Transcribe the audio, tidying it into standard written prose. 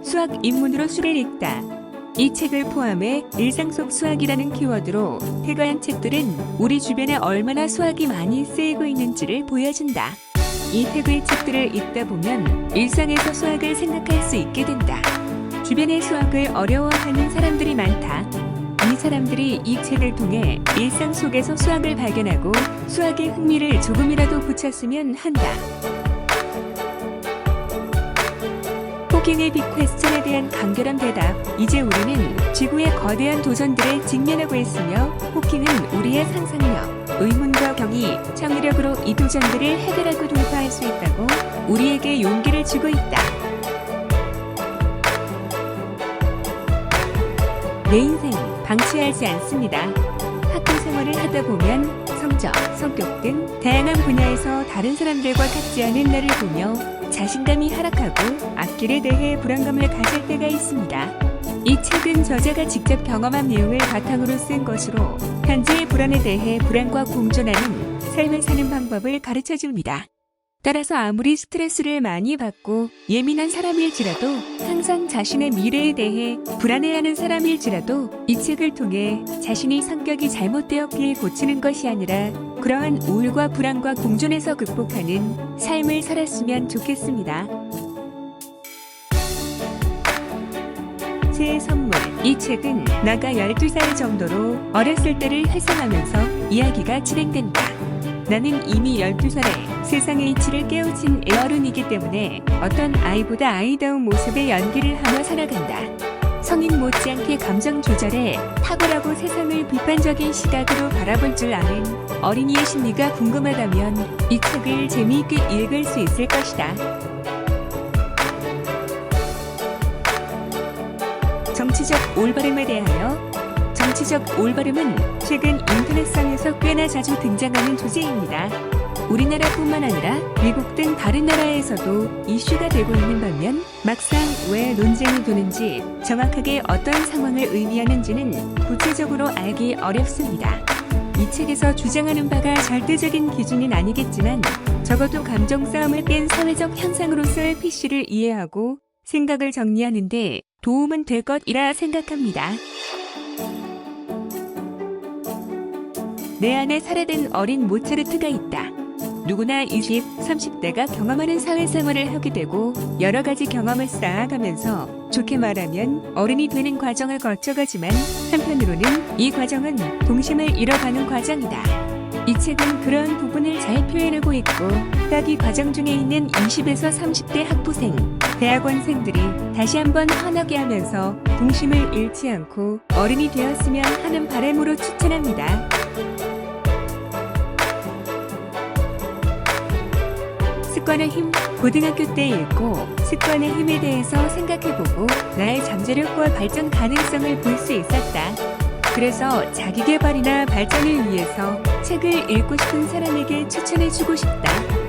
수학 입문으로 수를 읽다. 이 책을 포함해 일상 속 수학이라는 키워드로 태거한 책들은 우리 주변에 얼마나 수학이 많이 쓰이고 있는지를 보여준다. 이 태그의 책들을 읽다 보면 일상에서 수학을 생각할 수 있게 된다. 주변의 수학을 어려워하는 사람들이 많다. 이 사람들이 이 책을 통해 일상 속에서 수학을 발견하고 수학의 흥미를 조금이라도 붙였으면 한다. 호킹의 빅 퀘스천에 대한 간결한 대답. 이제 우리는 지구의 거대한 도전들에 직면하고 있으며 호킹은 우리의 상상력, 의문과 경이, 창의력으로 이 도전들을 해결하고 돌파할 수 있다고 우리에게 용기를 주고 있다. 내 인생 방치하지 않습니다. 학교 생활을 하다 보면 성적, 성격 등 다양한 분야에서 다른 사람들과 같지 않은 나를 보며 자신감이 하락하고 앞길에 대해 불안감을 가질 때가 있습니다. 이 책은 저자가 직접 경험한 내용을 바탕으로 쓴 것으로 현재의 불안에 대해 불안과 공존하는 삶을 사는 방법을 가르쳐줍니다. 따라서 아무리 스트레스를 많이 받고 예민한 사람일지라도 항상 자신의 미래에 대해 불안해하는 사람일지라도 이 책을 통해 자신이 성격이 잘못되었기에 고치는 것이 아니라 그러한 우울과 불안과 공존해서 극복하는 삶을 살았으면 좋겠습니다. 제 선물. 이 책은 나가 12살 정도로 어렸을 때를 회상하면서 이야기가 진행된다. 나는 이미 12살에 세상의 이치를 깨우친 애어른이기 때문에 어떤 아이보다 아이다운 모습의 연기를 하며 살아간다. 성인 못지않게 감정 조절에 탁월하고 세상을 비판적인 시각으로 바라볼 줄 아는 어린이의 심리가 궁금하다면 이 책을 재미있게 읽을 수 있을 것이다. 정치적 올바름에 대하여. 정치적 올바름은 최근 인터넷상에서 꽤나 자주 등장하는 주제입니다. 우리나라뿐만 아니라 미국 등 다른 나라에서도 이슈가 되고 있는 반면 막상 왜 논쟁이 도는지 정확하게 어떤 상황을 의미하는지는 구체적으로 알기 어렵습니다. 이 책에서 주장하는 바가 절대적인 기준은 아니겠지만 적어도 감정 싸움을 깬 사회적 현상으로서의 PC를 이해하고 생각을 정리하는 데 도움은 될 것이라 생각합니다. 내 안에 살아든 어린 모차르트가 있다. 누구나 20, 30대가 경험하는 사회생활을 하게 되고 여러 가지 경험을 쌓아가면서 좋게 말하면 어른이 되는 과정을 거쳐가지만 한편으로는 이 과정은 동심을 잃어가는 과정이다. 이 책은 그런 부분을 잘 표현하고 있고 딱 이 과정 중에 있는 20에서 30대 학부생, 대학원생들이 다시 한번 환하게 하면서 동심을 잃지 않고 어른이 되었으면 하는 바람으로 추천합니다. 습관의 힘. 고등학교 때 읽고 습관의 힘에 대해서 생각해보고 나의 잠재력과 발전 가능성을 볼 수 있었다. 그래서 자기개발이나 발전을 위해서 책을 읽고 싶은 사람에게 추천해주고 싶다.